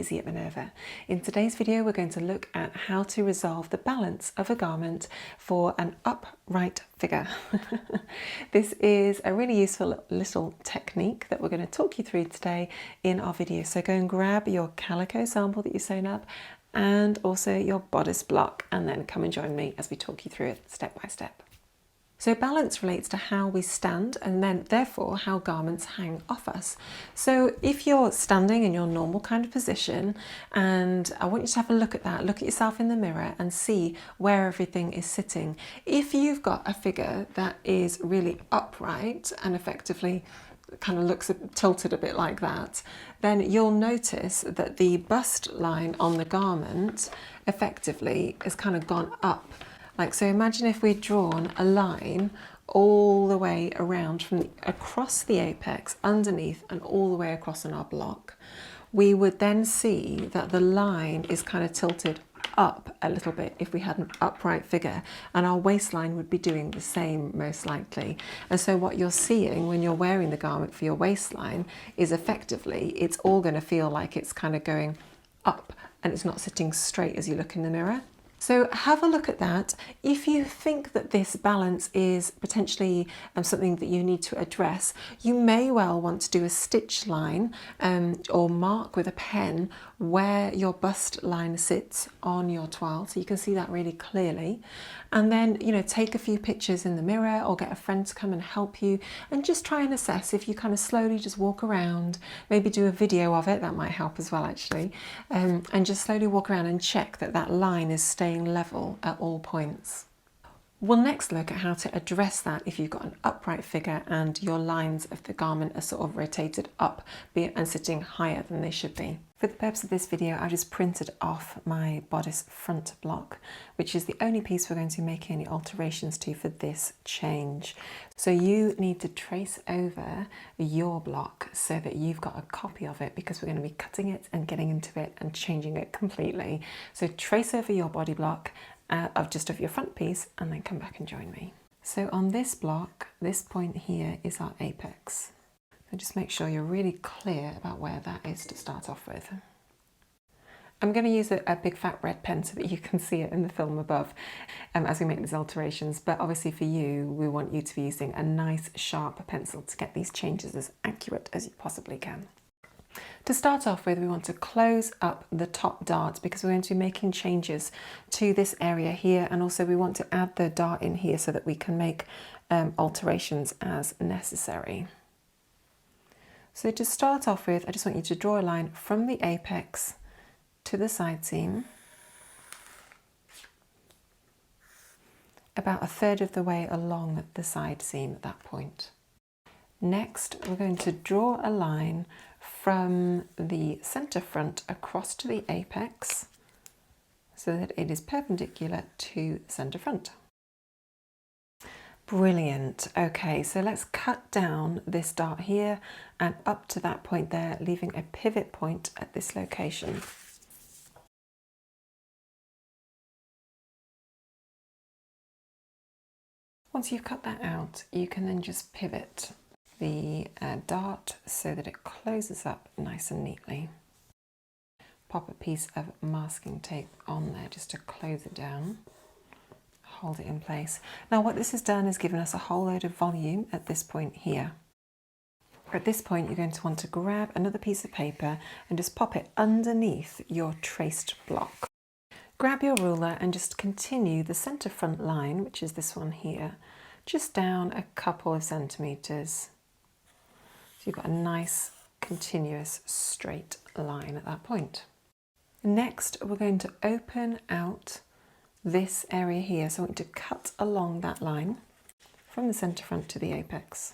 Izzy at Minerva. In today's video we're going to look at how to resolve the balance of a garment for an upright figure. This is a really useful little technique that we're going to talk you through today in our video. So go and grab your calico sample that you've sewn up and also your bodice block, and then come and join me as we talk you through it step by step. So balance relates to how we stand and then therefore how garments hang off us. So if you're standing in your normal kind of position, and I want you to have a look at that, look at yourself in the mirror and see where everything is sitting. If you've got a figure that is really upright and effectively kind of looks tilted a bit like that, then you'll notice that the bust line on the garment effectively has kind of gone up. Like, so imagine if we'd drawn a line all the way around from across the apex, underneath, and all the way across on our block. We would then see that the line is kind of tilted up a little bit if we had an upright figure, and our waistline would be doing the same most likely. And so what you're seeing when you're wearing the garment for your waistline is effectively it's all going to feel like it's kind of going up and it's not sitting straight as you look in the mirror. So have a look at that. If you think that this balance is potentially something that you need to address, you may well want to do a stitch line or mark with a pen where your bust line sits on your toile, so you can see that really clearly. And then, you know, take a few pictures in the mirror or get a friend to come and help you and just try and assess. If you kind of slowly just walk around, maybe do a video of it, that might help as well actually, and just slowly walk around and check that that line is staying level at all points. We'll next look at how to address that if you've got an upright figure and your lines of the garment are sort of rotated up and sitting higher than they should be. For the purpose of this video, I just printed off my bodice front block, which is the only piece we're going to be making any alterations to for this change. So you need to trace over your block so that you've got a copy of it, because we're going to be cutting it and getting into it and changing it completely. So trace over your body block of your front piece and then come back and join me. So on this block, this point here is our apex. So just make sure you're really clear about where that is to start off with. I'm going to use a big fat red pen so that you can see it in the film above as we make these alterations, but obviously for you, we want you to be using a nice sharp pencil to get these changes as accurate as you possibly can. To start off with, we want to close up the top dart because we're going to be making changes to this area here, and also we want to add the dart in here so that we can make alterations as necessary. So to start off with, I just want you to draw a line from the apex to the side seam, about a third of the way along the side seam at that point. Next, we're going to draw a line from the centre front across to the apex so that it is perpendicular to the centre front. Brilliant. Okay, so let's cut down this dart here and up to that point there, leaving a pivot point at this location. Once you've cut that out, you can then just pivot the dart so that it closes up nice and neatly. Pop a piece of masking tape on there just to close it down. Hold it in place. Now what this has done is given us a whole load of volume at this point here. At this point you're going to want to grab another piece of paper and just pop it underneath your traced block. Grab your ruler and just continue the centre front line, which is this one here, just down a couple of centimetres. So you've got a nice continuous straight line at that point. Next we're going to open out this area here, so I want you to cut along that line from the centre front to the apex.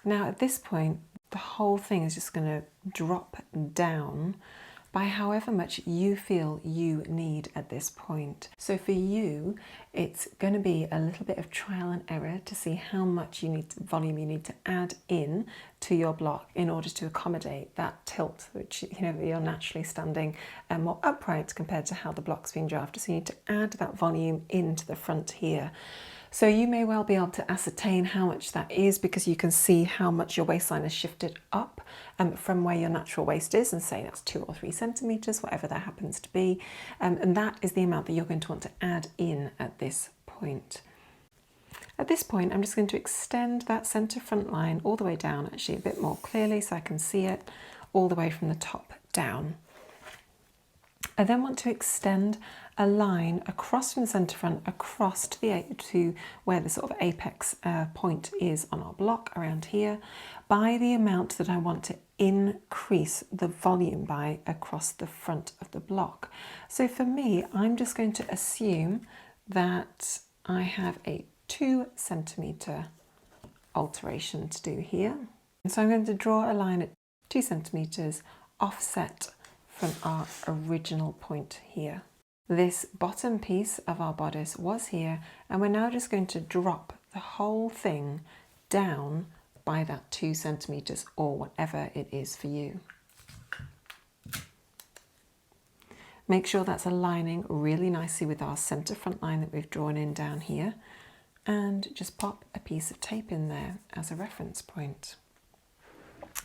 Now at this point the whole thing is just going to drop down by however much you feel you need at this point. So for you, it's going to be a little bit of trial and error to see how much volume you need to add in to your block in order to accommodate that tilt, which, you know, you're naturally standing more upright compared to how the block's been drafted. So you need to add that volume into the front here. So you may well be able to ascertain how much that is because you can see how much your waistline has shifted up from where your natural waist is, and say that's 2 or 3 centimetres, whatever that happens to be. And that is the amount that you're going to want to add in at this point. At this point, I'm just going to extend that centre front line all the way down, actually a bit more clearly so I can see it all the way from the top down. I then want to extend a line across from the centre front, across to where the sort of apex point is on our block around here, by the amount that I want to increase the volume by across the front of the block. So for me, I'm just going to assume that I have a 2 centimetre alteration to do here. And so I'm going to draw a line at 2 centimetres offset from our original point here. This bottom piece of our bodice was here, and we're now just going to drop the whole thing down by that 2 centimetres or whatever it is for you. Make sure that's aligning really nicely with our centre front line that we've drawn in down here, and just pop a piece of tape in there as a reference point.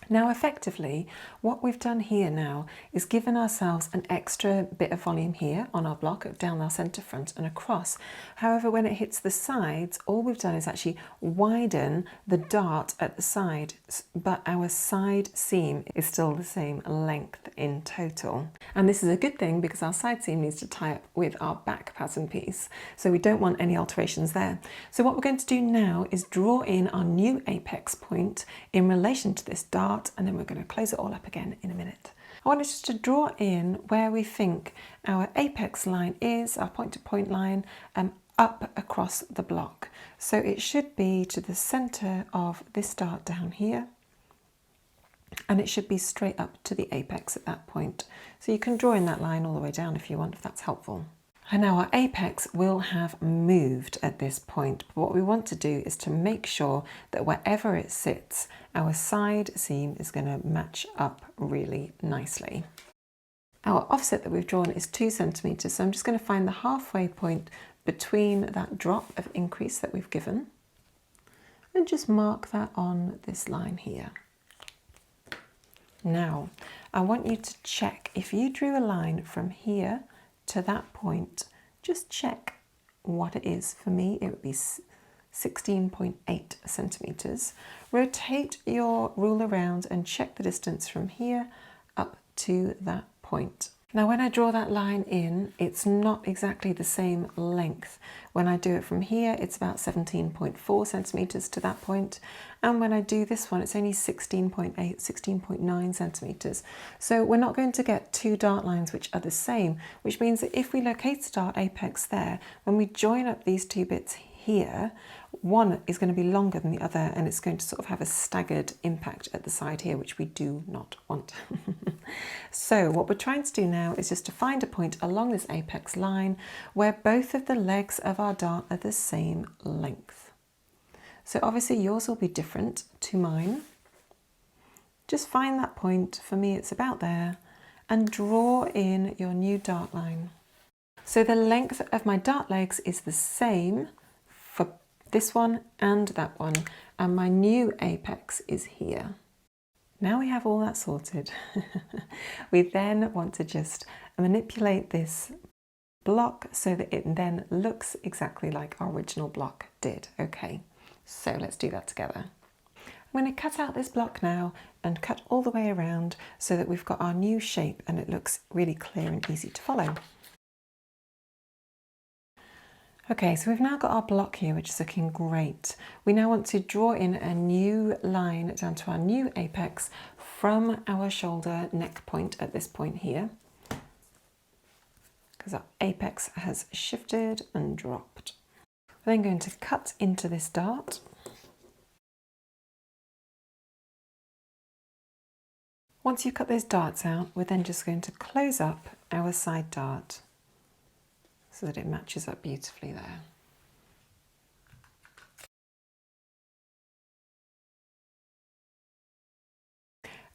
Now effectively, what we've done here now is given ourselves an extra bit of volume here on our block, down our centre front and across. However, when it hits the sides, all we've done is actually widen the dart at the side, but our side seam is still the same length in total. And this is a good thing because our side seam needs to tie up with our back pattern piece, so we don't want any alterations there. So what we're going to do now is draw in our new apex point in relation to this dart, and then we're going to close it all up again in a minute. I want us just to draw in where we think our apex line is, our point-to-point line, up across the block. So it should be to the centre of this dart down here, and it should be straight up to the apex at that point. So you can draw in that line all the way down if you want, if that's helpful. And now our apex will have moved at this point, but what we want to do is to make sure that wherever it sits, our side seam is going to match up really nicely. Our offset that we've drawn is 2 centimetres, so I'm just going to find the halfway point between that drop of increase that we've given, and just mark that on this line here. Now, I want you to check, if you drew a line from here to that point, just check what it is. For me, it would be 16.8 centimetres. Rotate your rule around and check the distance from here up to that point. Now when I draw that line in, it's not exactly the same length. When I do it from here, it's about 17.4 centimetres to that point. And when I do this one, it's only 16.8, 16.9 centimetres. So we're not going to get 2 dart lines which are the same, which means that if we locate the dart apex there, when we join up these 2 bits here, one is going to be longer than the other, and it's going to sort of have a staggered impact at the side here, which we do not want. So what we're trying to do now is just to find a point along this apex line where both of the legs of our dart are the same length. So obviously yours will be different to mine. Just find that point. For me, it's about there, and draw in your new dart line. So the length of my dart legs is the same for this one and that one, and my new apex is here. Now we have all that sorted. We then want to just manipulate this block so that it then looks exactly like our original block did. Okay, so let's do that together. I'm going to cut out this block now and cut all the way around so that we've got our new shape and it looks really clear and easy to follow. Okay, so we've now got our block here, which is looking great. We now want to draw in a new line down to our new apex from our shoulder neck point at this point here, because our apex has shifted and dropped. We're then going to cut into this dart. Once you've cut those darts out, we're then just going to close up our side dart so that it matches up beautifully there.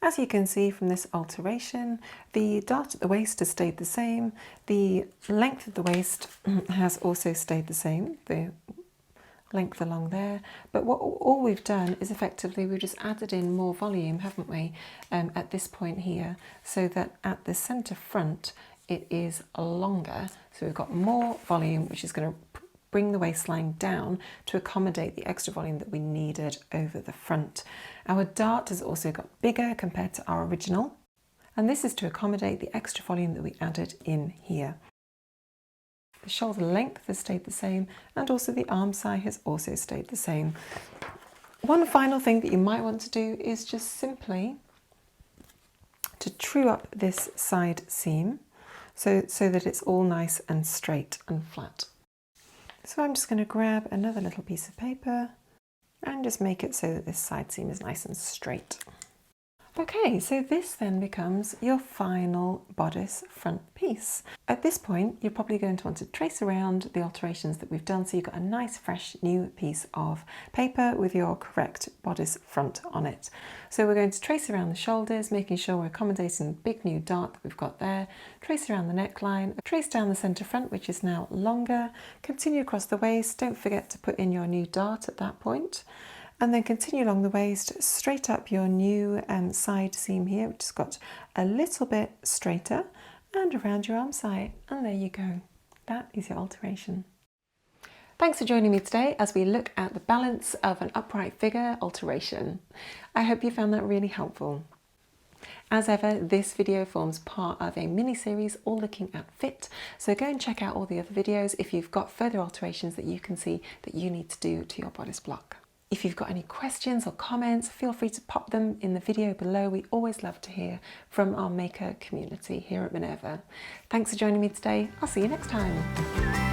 As you can see from this alteration, the dart at the waist has stayed the same, the length of the waist has also stayed the same, the length along there. But all we've done is effectively we've just added in more volume, haven't we, at this point here, so that at the centre front it is longer. So we've got more volume, which is going to bring the waistline down to accommodate the extra volume that we needed over the front. Our dart has also got bigger compared to our original, and this is to accommodate the extra volume that we added in here. The shoulder length has stayed the same, and also the arm side has also stayed the same. One final thing that you might want to do is just simply to true up this side seam so that it's all nice and straight and flat. So I'm just going to grab another little piece of paper and just make it so that this side seam is nice and straight. Okay, so this then becomes your final bodice front piece. At this point, you're probably going to want to trace around the alterations that we've done so you've got a nice fresh new piece of paper with your correct bodice front on it. So we're going to trace around the shoulders, making sure we're accommodating the big new dart that we've got there, trace around the neckline, trace down the centre front, which is now longer, continue across the waist, don't forget to put in your new dart at that point. And then continue along the waist, straight up your new side seam here, which has got a little bit straighter, and around your arm side. And there you go. That is your alteration. Thanks for joining me today as we look at the balance of an upright figure alteration. I hope you found that really helpful. As ever, this video forms part of a mini-series all looking at fit, so go and check out all the other videos if you've got further alterations that you can see that you need to do to your bodice block. If you've got any questions or comments, feel free to pop them in the video below. We always love to hear from our maker community here at Minerva. Thanks for joining me today. I'll see you next time.